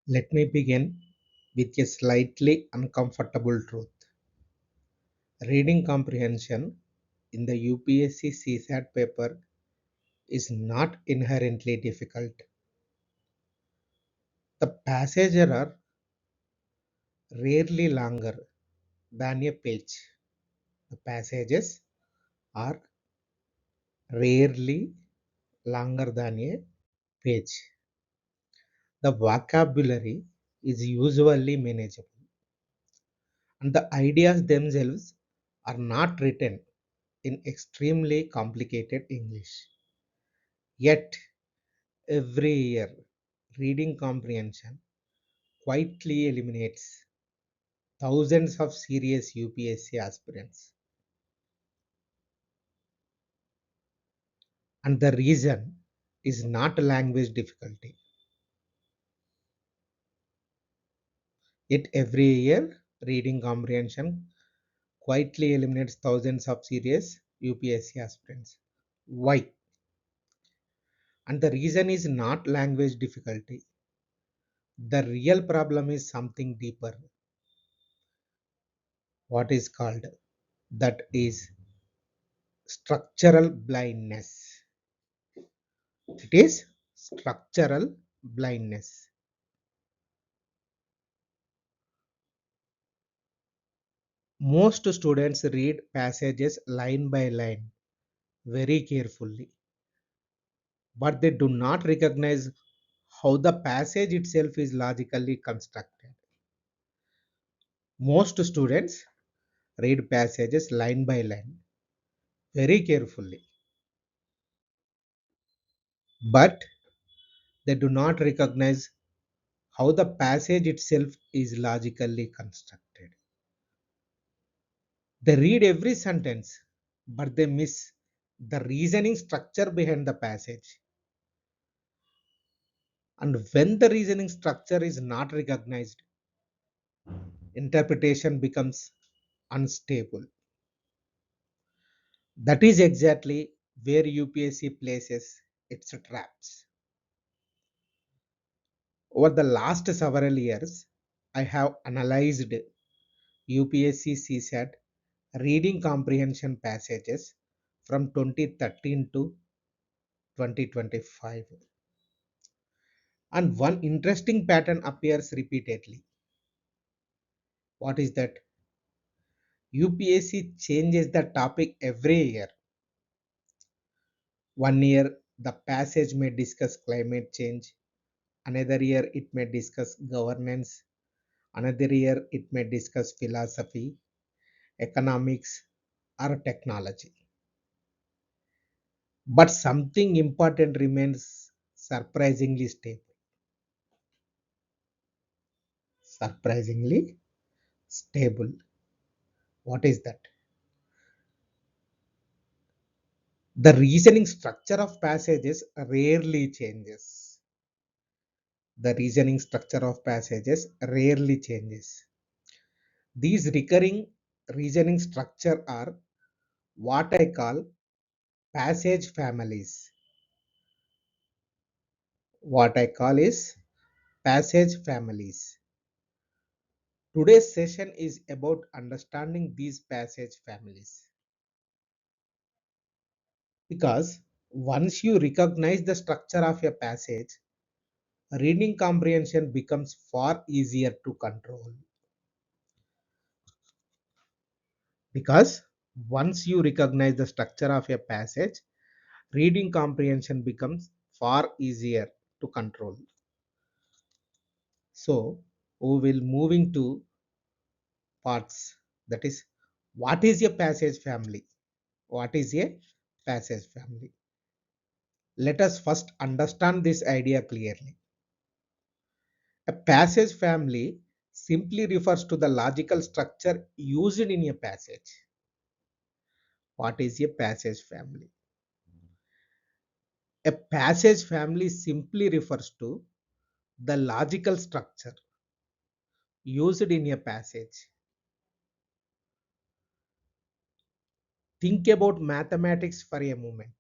Let me begin with a slightly uncomfortable truth. Reading comprehension in the UPSC CSAT paper is not inherently difficult. The passages are rarely longer than a page. The passages are rarely longer than a page. The vocabulary is usually manageable, and the ideas themselves are not written in extremely complicated English. Yet, every year, reading comprehension quietly eliminates thousands of serious UPSC aspirants. And the reason is not language difficulty. Yet, every year, reading comprehension quietly eliminates thousands of serious UPSC aspirants. Why? And the reason is not language difficulty. The real problem is something deeper. What is called? That is structural blindness. It is structural blindness. Most students read passages line by line very carefully, but they do not recognize how the passage itself is logically constructed. Most students read passages line by line very carefully, but they do not recognize how the passage itself is logically constructed. They read every sentence, but they miss the reasoning structure behind the passage. And when the reasoning structure is not recognized, interpretation becomes unstable. That is exactly where UPSC places its traps. Over the last several years, I have analyzed UPSC CSAT reading comprehension passages from 2013 to 2025. And one interesting pattern appears repeatedly. What is that? UPSC changes the topic every year. One year, the passage may discuss climate change. Another year, it may discuss governance. Another year, it may discuss philosophy, economics, or technology. But something important remains surprisingly stable. Surprisingly stable. What is that? The reasoning structure of passages rarely changes. The reasoning structure of passages rarely changes. These recurring reasoning structure are what I call passage families. What I call is passage families. Today's session is about understanding these passage families. Because once you recognize the structure of a passage, reading comprehension becomes far easier to control. Because once you recognize the structure of a passage, reading comprehension becomes far easier to control. So we will moving to parts, that is, what is a passage family? What is a passage family? Let us first understand this idea clearly. A passage family simply refers to the logical structure used in a passage. What is a passage family? A passage family simply refers to the logical structure used in a passage. Think about mathematics for a moment.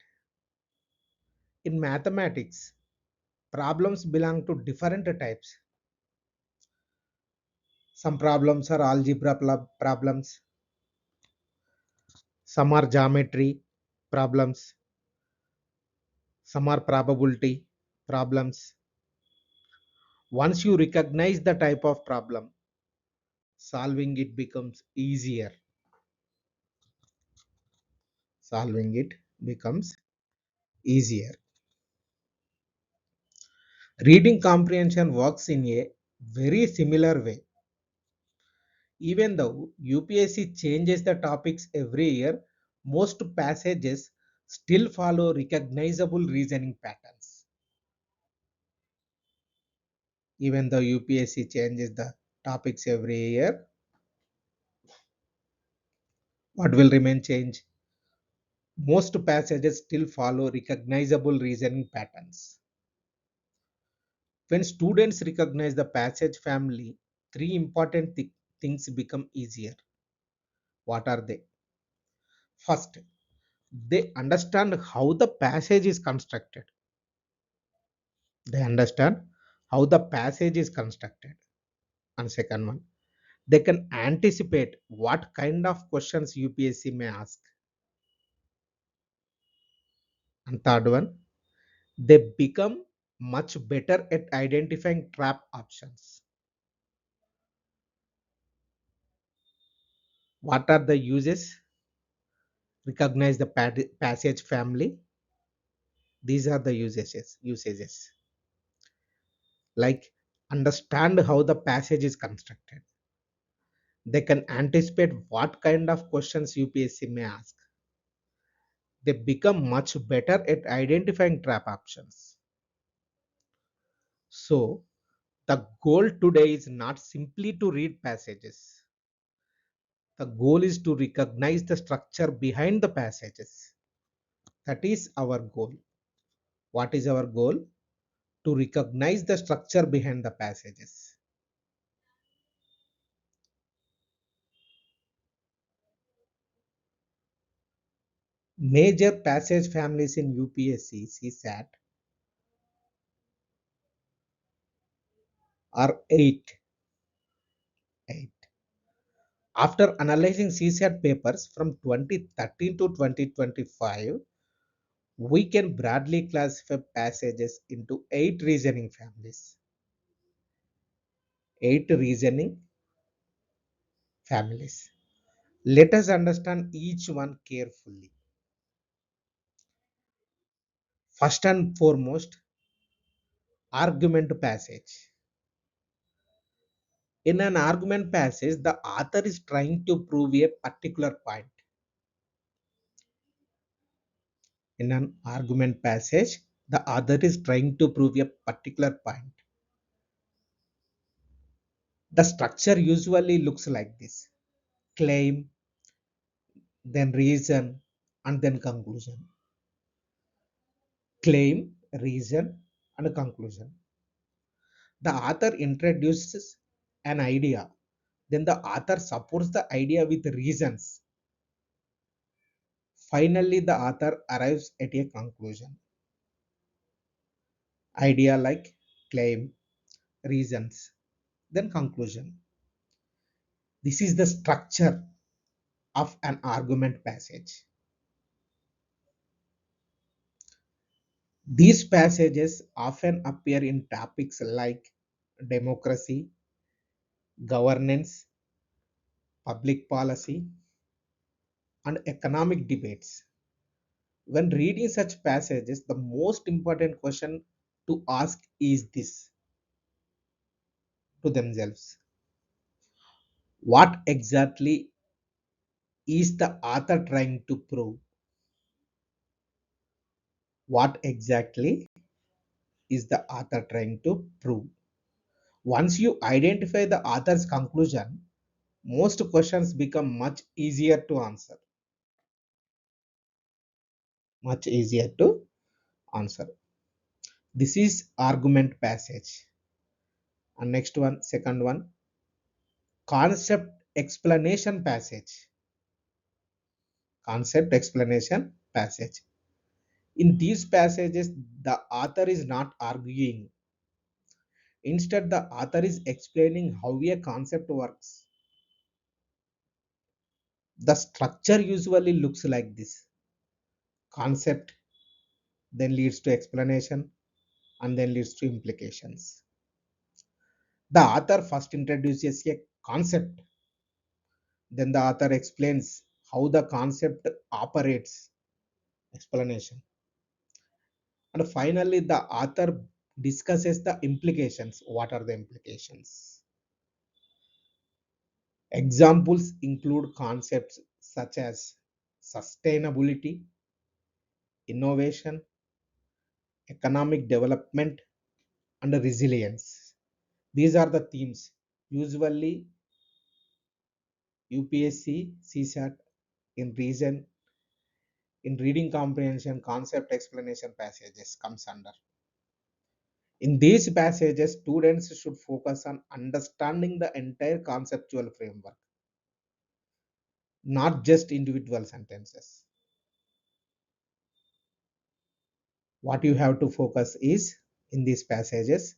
In mathematics, problems belong to different types. Some problems are algebra problems, some are geometry problems, some are probability problems. Once you recognize the type of problem, solving it becomes easier. Solving it becomes easier. Reading comprehension works in a very similar way. Even though UPSC changes the topics every year, most passages still follow recognizable reasoning patterns. Even though UPSC changes the topics every year, what will remain change? Most passages still follow recognizable reasoning patterns. When students recognize the passage family, three important things become easier. What are they? First, they understand how the passage is constructed. They understand how the passage is constructed. And second one, they can anticipate what kind of questions UPSC may ask. And third one, they become much better at identifying trap options. What are the uses? Recognize the passage family. These are the usages. Like understand how the passage is constructed. They can anticipate what kind of questions UPSC may ask. They become much better at identifying trap options. So, the goal today is not simply to read passages. The goal is to recognize the structure behind the passages. That is our goal. What is our goal? To recognize the structure behind the passages. Major passage families in UPSC CSAT are eight. After analyzing CSAT papers from 2013 to 2025, we can broadly classify passages into eight reasoning families. Eight reasoning families. Let us understand each one carefully. First and foremost, argument passage. In an argument passage, the author is trying to prove a particular point. In an argument passage, the author is trying to prove a particular point. The structure usually looks like this: claim, then reason, and then conclusion. Claim, reason, and conclusion. The author introduces an idea, then the author supports the idea with reasons. Finally, the author arrives at a conclusion. Idea like claim, reasons, then conclusion. This is the structure of an argument passage. These passages often appear in topics like democracy, governance, public policy, and economic debates. When reading such passages, the most important question to ask is this to themselves: what exactly is the author trying to prove? What exactly is the author trying to prove? Once you identify the author's conclusion, most questions become much easier to answer. Much easier to answer. This is argument passage. And next one, second one, concept explanation passage. Concept explanation passage. In these passages, the author is not arguing. Instead, the author is explaining how a concept works. The structure usually looks like this: concept, then leads to explanation, and then leads to implications. The author first introduces a concept, then the author explains how the concept operates, explanation, and finally the author discusses the implications. What are the implications? Examples include concepts such as sustainability, innovation, economic development, and resilience. These are the themes. Usually, UPSC CSAT in reading comprehension concept explanation passages comes under. In these passages, students should focus on understanding the entire conceptual framework, not just individual sentences. What you have to focus is, in these passages,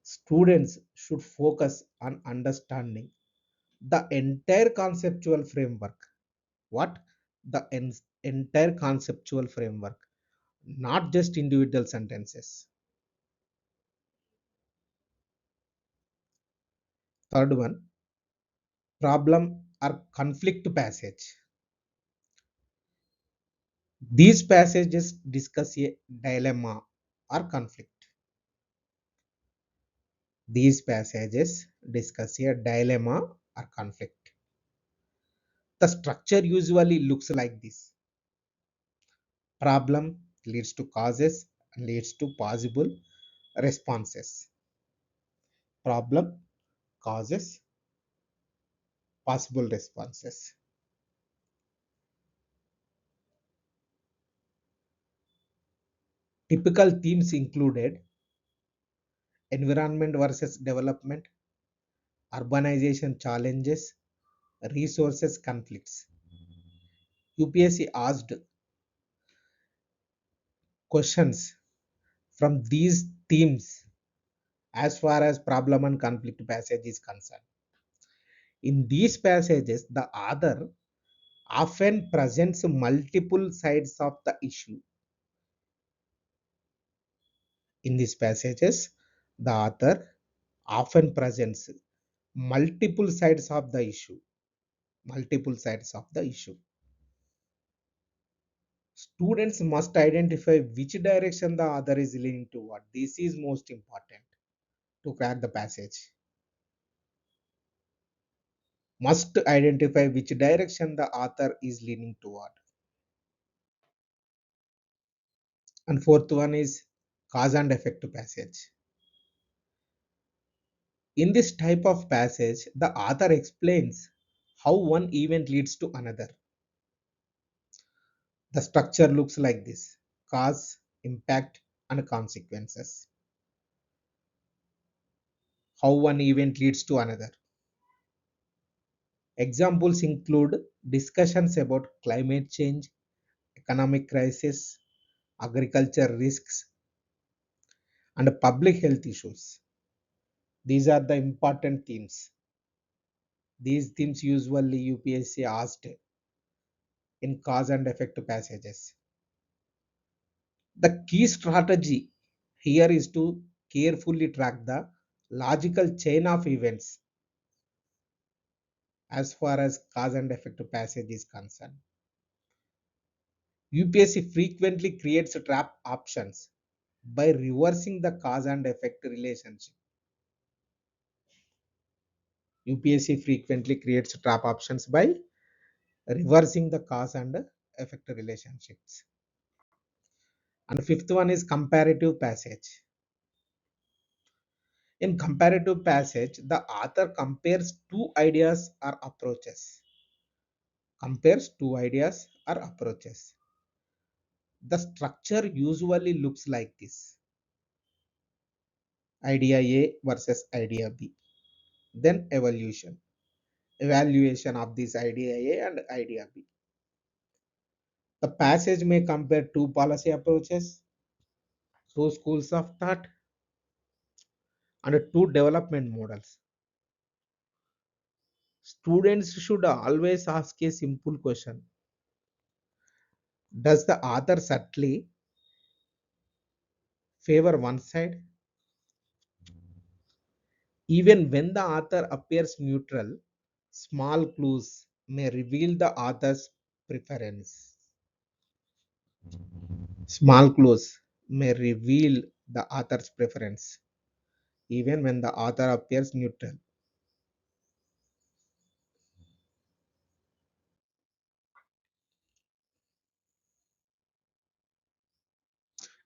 students should focus on understanding the entire conceptual framework. What? The entire conceptual framework, not just individual sentences. Third one, problem or conflict passage. These passages discuss a dilemma or conflict. These passages discuss a dilemma or conflict. The structure usually looks like this: problem leads to causes and leads to possible responses. Problem, causes, possible responses. Typical themes included environment versus development, urbanization challenges, resources conflicts. UPSC asked questions from these themes as far as problem and conflict passage is concerned. In these passages, the author often presents multiple sides of the issue. In these passages, the author often presents multiple sides of the issue. Multiple sides of the issue. Students must identify which direction the author is leaning toward. This is most important to crack the passage. Must identify which direction the author is leaning toward. And fourth one is cause and effect passage. In this type of passage, the author explains how one event leads to another. The structure looks like this: cause, impact, and consequences. How one event leads to another. Examples include discussions about climate change, economic crisis, agriculture risks, and public health issues. These are the important themes. These themes usually UPSC asked in cause and effect passages. The key strategy here is to carefully track the logical chain of events as far as cause and effect passage is concerned. UPSC frequently creates trap options by reversing the cause and effect relationship. UPSC frequently creates trap options by reversing the cause and effect relationships. And fifth one is comparative passage. In comparative passage, the author compares two ideas or approaches. Compares two ideas or approaches. The structure usually looks like this: idea A versus idea B. Then evaluation of this idea A and idea B. The passage may compare two policy approaches, two schools of thought, and two development models. Students should always ask a simple question: does the author subtly favor one side? Even when the author appears neutral, small clues may reveal the author's preference. Small clues may reveal the author's preference, even when the author appears neutral.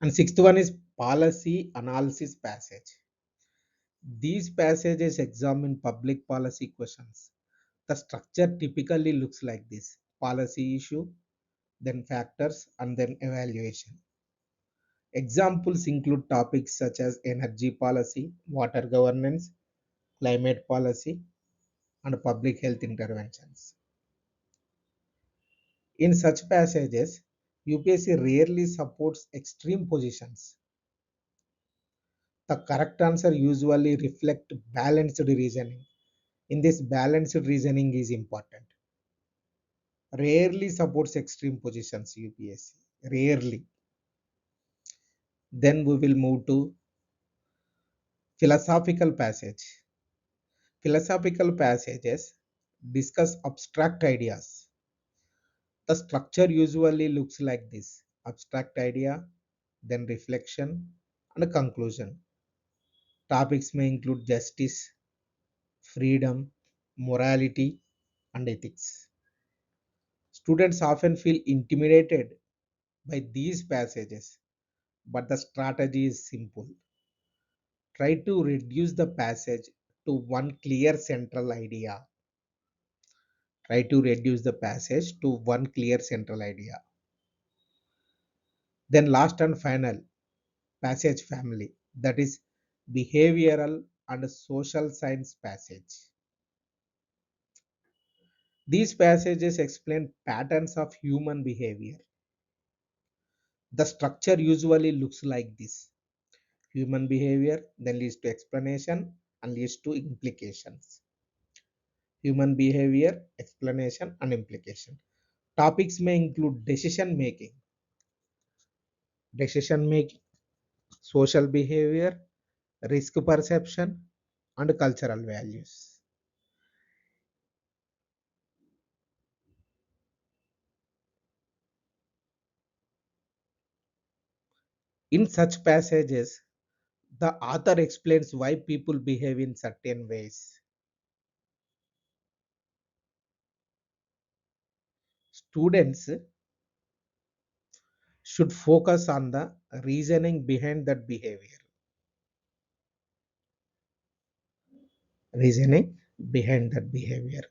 And sixth one is policy analysis passage. These passages examine public policy questions. The structure typically looks like this: policy issue, then factors, and then evaluation. Examples include topics such as energy policy, water governance, climate policy, and public health interventions. In such passages, UPSC rarely supports extreme positions. The correct answer usually reflects balanced reasoning. In this, balanced reasoning is important. Rarely supports extreme positions, UPSC. Rarely. Then we will move to philosophical passage. Philosophical passages discuss abstract ideas. The structure usually looks like this: abstract idea, then reflection, and a conclusion. Topics may include justice, freedom, morality, and ethics. Students often feel intimidated by these passages, but the strategy is simple. Try to reduce the passage to one clear central idea. Try to reduce the passage to one clear central idea. Then, last and final, passage family, that is behavioral and social science passage. These passages explain patterns of human behavior. The structure usually looks like this: human behavior, then leads to explanation and leads to implications. Human behavior, explanation, and implication. Topics may include decision making, social behavior, risk perception, and cultural values. In such passages, the author explains why people behave in certain ways. Students should focus on the reasoning behind that behavior. Reasoning behind that behavior.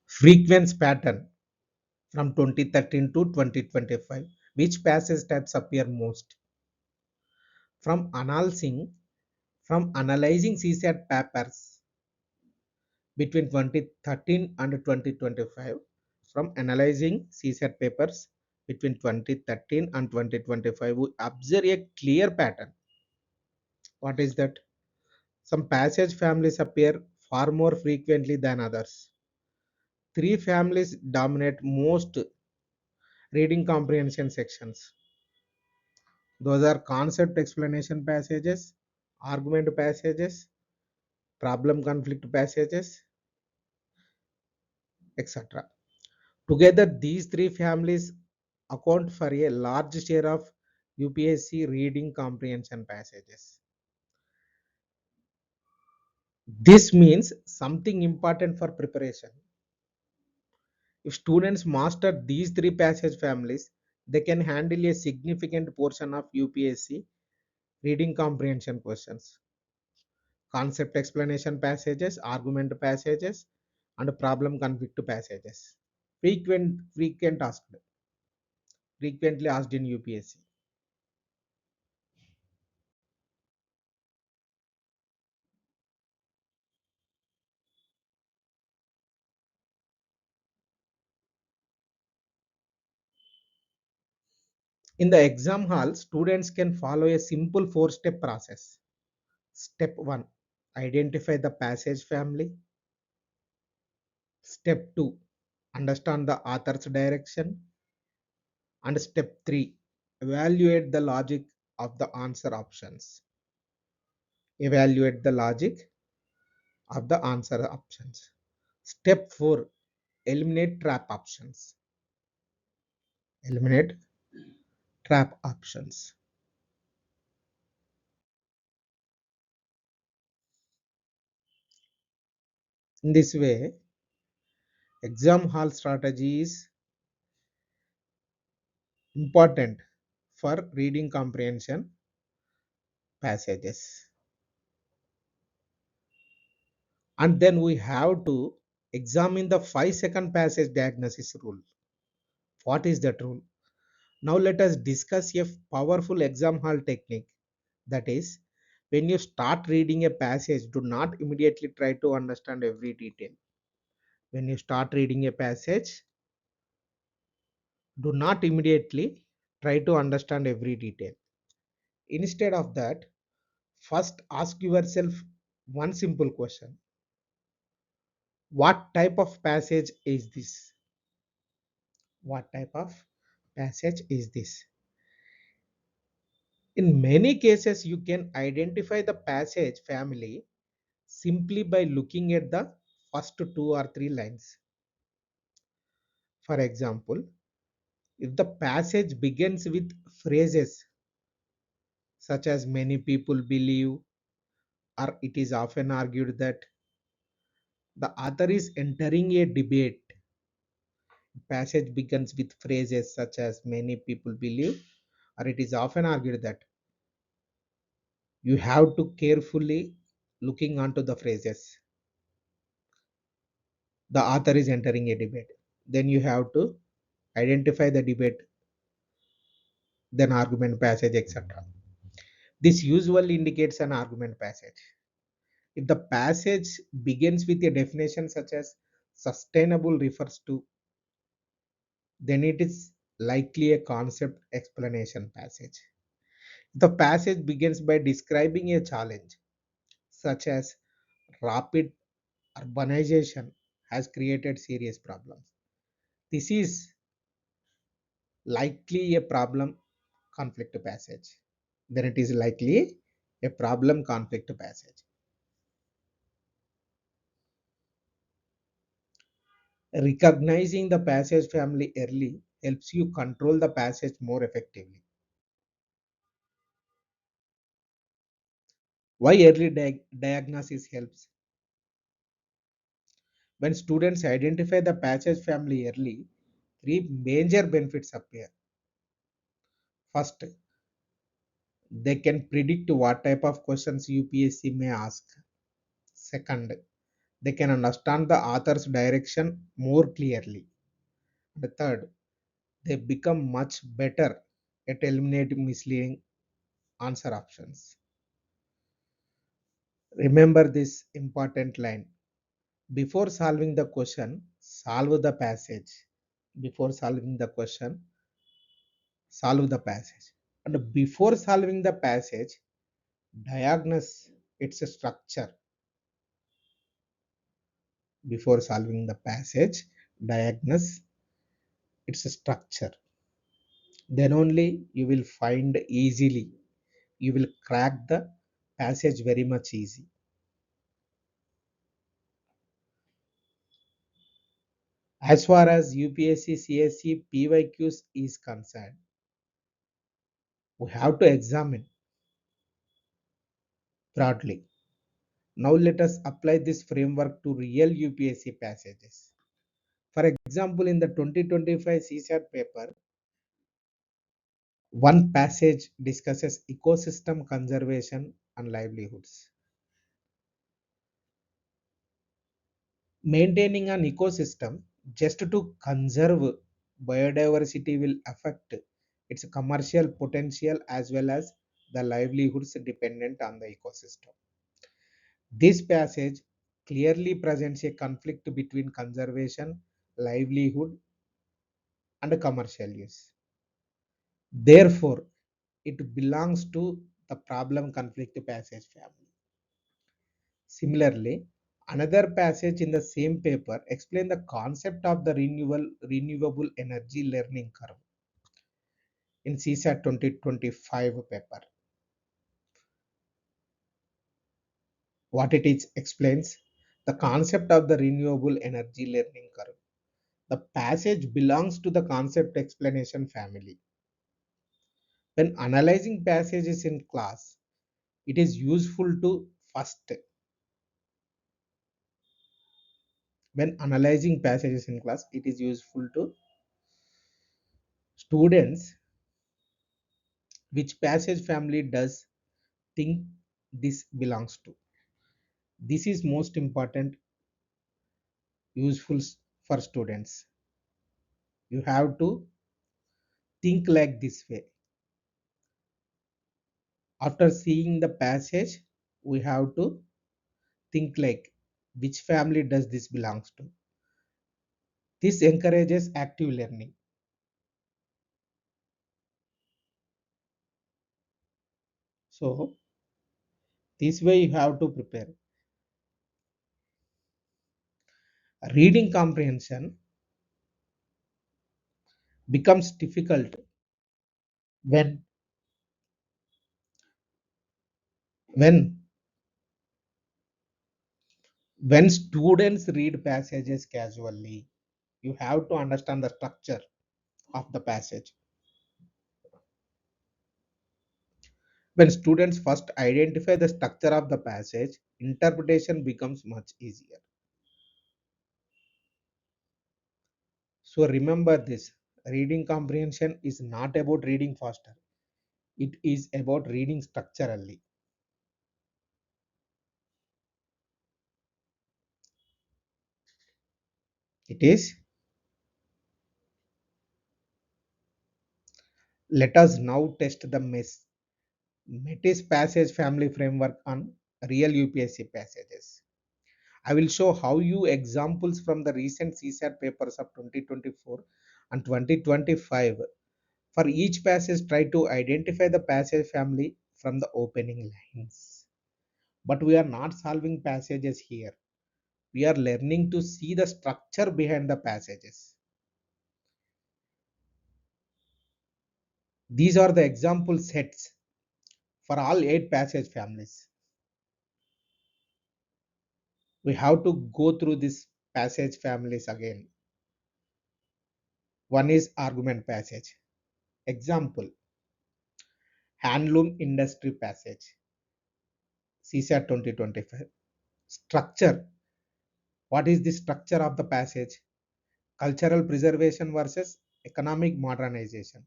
Frequency pattern from 2013 to 2025. Which passage types appear most? From analyzing, from analyzing CSAT papers between 2013 and 2025, from analyzing CSAT papers between 2013 and 2025, we observe a clear pattern. What is that? Some passage families appear far more frequently than others. Three families dominate most reading comprehension sections. Those are concept explanation passages, argument passages, problem conflict passages, etc. Together, these three families account for a large share of UPSC reading comprehension passages. This means something important for preparation. If students master these three passage families, they can handle a significant portion of UPSC reading comprehension questions. Concept explanation passages, argument passages, and problem conflict passages. Frequent asked, frequently asked in UPSC. In the exam hall, students can follow a simple 4-step process. Step 1, identify the passage family. Step 2, understand the author's direction. And step 3, evaluate the logic of the answer options. Evaluate the logic of the answer options. Step 4, eliminate trap options. Eliminate trap options. In this way, exam hall strategy is important for reading comprehension passages. And then we have to examine the 5-second passage diagnosis rule. What is that rule? Now let us discuss a powerful exam hall technique. That is, when you start reading a passage, do not immediately try to understand every detail. When you start reading a passage, do not immediately try to understand every detail. Instead of that, first ask yourself one simple question. What type of passage is this? What type of passage is this? In many cases, you can identify the passage family simply by looking at the first 2 or 3 lines. For example, if the passage begins with phrases such as many people believe, or it is often argued that, the author is entering a debate. Passage begins with phrases such as many people believe, or it is often argued that, you have to carefully looking onto the phrases. The author is entering a debate. Then you have to identify the debate, then argument passage, etc. This usually indicates an argument passage. If the passage begins with a definition such as sustainable refers to, then it is likely a concept explanation passage. The passage begins by describing a challenge such as rapid urbanization has created serious problems. This is likely a problem conflict passage. Then it is likely a problem conflict passage. Recognizing the passage family early helps you control the passage more effectively. Why early diagnosis helps? When students identify the passage family early, 3 major benefits appear. First, they can predict what type of questions UPSC may ask. Second, they can understand the author's direction more clearly. The third, they become much better at eliminating misleading answer options. Remember this important line. Before solving the question, solve the passage. Before solving the question, solve the passage. And before solving the passage, diagnose its structure. Before solving the passage, diagnose its structure. Then only you will find easily. You will crack the passage very much easy. As far as UPSC CSE PYQs is concerned, we have to examine broadly. Now let us apply this framework to real UPSC passages. For example, in the 2025 CSAT paper, one passage discusses ecosystem conservation and livelihoods. Maintaining an ecosystem just to conserve biodiversity will affect its commercial potential as well as the livelihoods dependent on the ecosystem. This passage clearly presents a conflict between conservation, livelihood, and commercial use. Therefore, it belongs to the problem conflict passage family. Similarly, another passage in the same paper explain the concept of the renewable energy learning curve in CSAT 2025 paper. What it is explains the concept of the renewable energy learning curve. The passage belongs to the concept explanation family. When analyzing passages in class, it is useful to first, when analyzing passages in class, it is useful to students which passage family does think this belongs to. This is most important, useful for students. You have to think like this way. After seeing the passage, we have to think like which family does this belongs to. This encourages active learning. So this way you have to prepare. Reading comprehension becomes difficult when when when students read passages casually. You have to understand the structure of the passage. When students first identify the structure of the passage, interpretation becomes much easier. So remember this, reading comprehension is not about reading faster. It is about reading structurally. It is. Let us now test the Metis passage family framework on real UPSC passages. I will show how you examples from the recent CSAT papers of 2024 and 2025. For each passage, try to identify the passage family from the opening lines. But we are not solving passages here. We are learning to see the structure behind the passages. These are the example sets for all 8 passage families. We have to go through these passage families again. One is argument passage. Example, handloom industry passage, CSAT 2025. Structure. What is the structure of the passage? Cultural preservation versus economic modernization.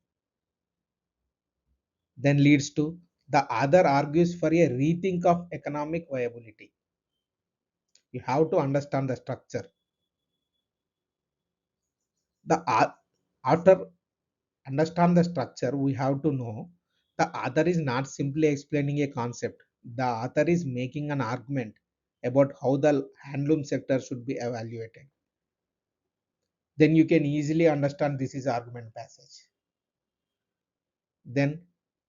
Then leads to the other argues for a rethink of economic viability. You have to understand the structure. The after understand the structure, we have to know the author is not simply explaining a concept. The author is making an argument about how the handloom sector should be evaluated. Then you can easily understand this is argument passage. Then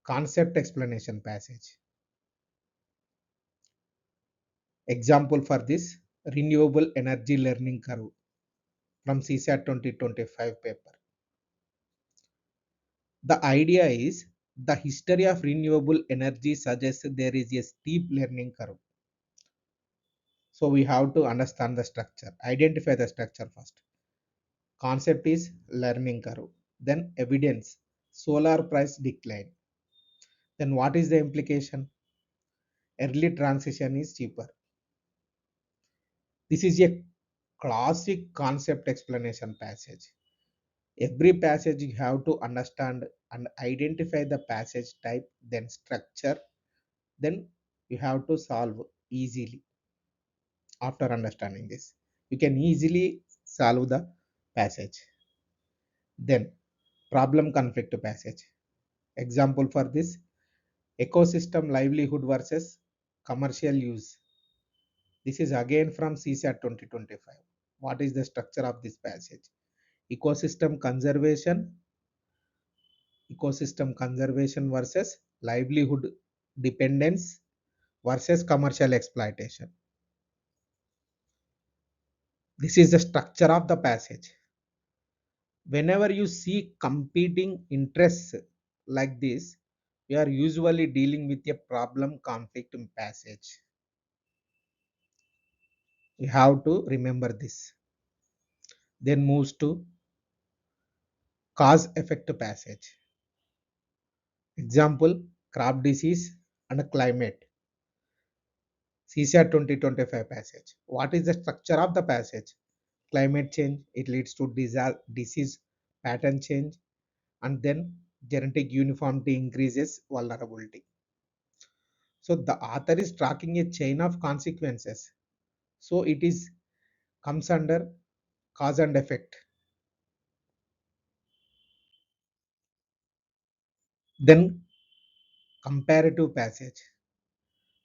concept explanation passage. Example for this, renewable energy learning curve from CSAT 2025 paper. The idea is the history of renewable energy suggests there is a steep learning curve. So we have to understand the structure, identify the structure first. Concept is learning curve. Then evidence, solar price decline. Then what is the implication? Early transition is cheaper. This is a classic concept explanation passage. Every passage you have to understand and identify the passage type, then structure, then you have to solve easily. After understanding this, you can easily solve the passage. Then problem conflict passage. Example for this, ecosystem livelihood versus commercial use. This is again from CSAT 2025. What is the structure of this passage? Ecosystem conservation ecosystem conservation versus livelihood dependence versus commercial exploitation. This is the structure of the passage. Whenever you see competing interests like this, we are usually dealing with a problem conflict in passage. You have to remember this. Then moves to cause effect passage. Example, crop disease and climate. CSAT 2025 passage. What is the structure of the passage? Climate change, it leads to disease pattern change, and then genetic uniformity increases vulnerability. So the author is tracking a chain of consequences. So it is comes under cause and effect. Then comparative passage.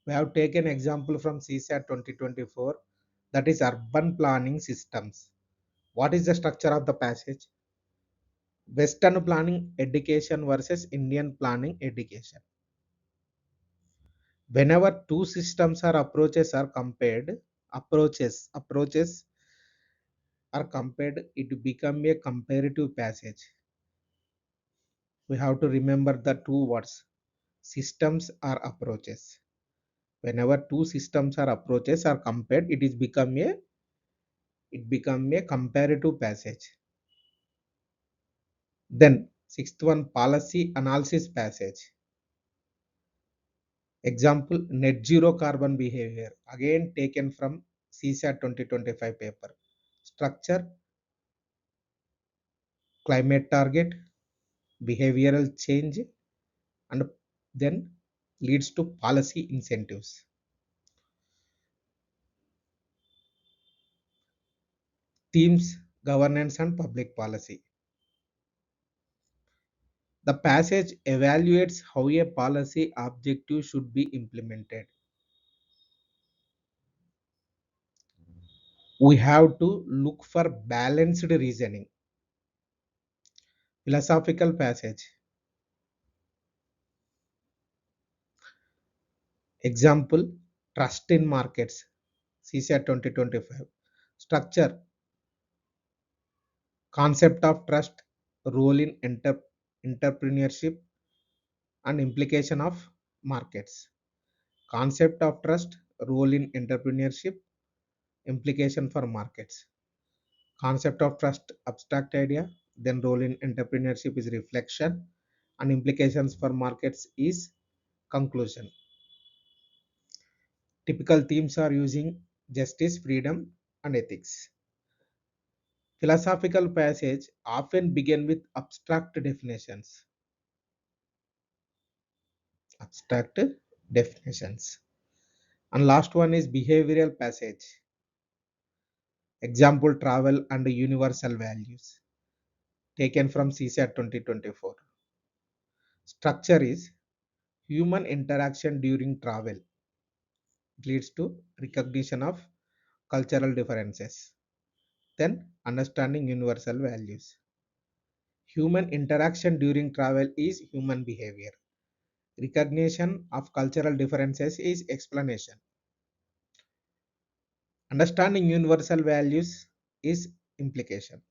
We have taken example from CSAT 2024, that is urban planning systems. What is the structure of the passage? Western planning education versus Indian planning education. Whenever two systems or approaches are compared, approaches are compared, it become a comparative passage. We have to remember the two words, systems or approaches. Whenever two systems or approaches are compared, it become a comparative passage. Then sixth one, policy analysis passage. Example, net zero carbon behavior, again taken from CSAT 2025 paper. Structure, climate target, behavioral change, and then leads to policy incentives. Themes, governance and public policy. The passage evaluates how a policy objective should be implemented. We have to look for balanced reasoning. Philosophical passage. Example, trust in markets. CSAT 2025. Structure, concept of trust, role in entrepreneurship, and implication of markets. Concept of trust, role in entrepreneurship, implication for markets. Concept of trust, abstract idea, then role in entrepreneurship is reflection, and implications for markets is conclusion. Typical themes are using justice, freedom, and ethics. Philosophical passage often begin with abstract definitions. Abstract definitions. And last one is behavioral passage. Example, travel and universal values. Taken from CSAT 2024. Structure is human interaction during travel. It leads to recognition of cultural differences. Then understanding universal values. Human interaction during travel is human behavior. Recognition of cultural differences is explanation. Understanding universal values is implication.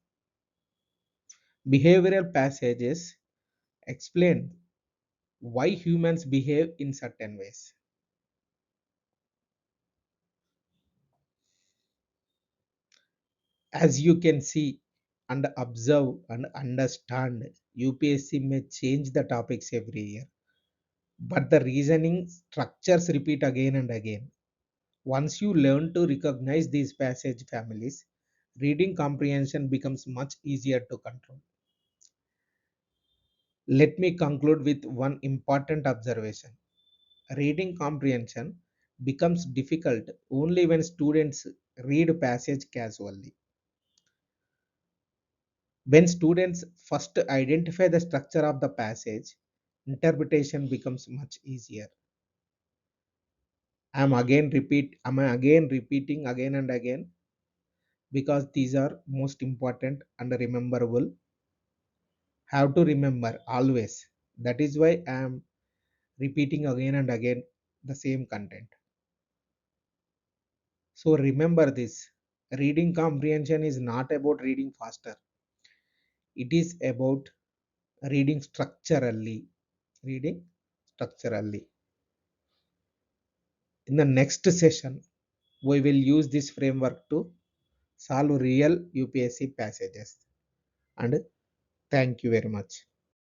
Behavioral passages explain why humans behave in certain ways. As you can see and observe and understand, UPSC may change the topics every year, but the reasoning structures repeat again and again. Once you learn to recognize these passage families, reading comprehension becomes much easier to control. Let me conclude with one important observation. Reading comprehension becomes difficult only when students read passage casually. When students first identify the structure of the passage, interpretation becomes much easier. Am I again repeating again and again because these are most important and rememberable. have to remember always. That is why I am repeating again and again the same content. So remember this, reading comprehension is not about reading faster. It is about reading structurally. Reading structurally. In the next session, we will use this framework to solve real UPSC passages. And thank you very much.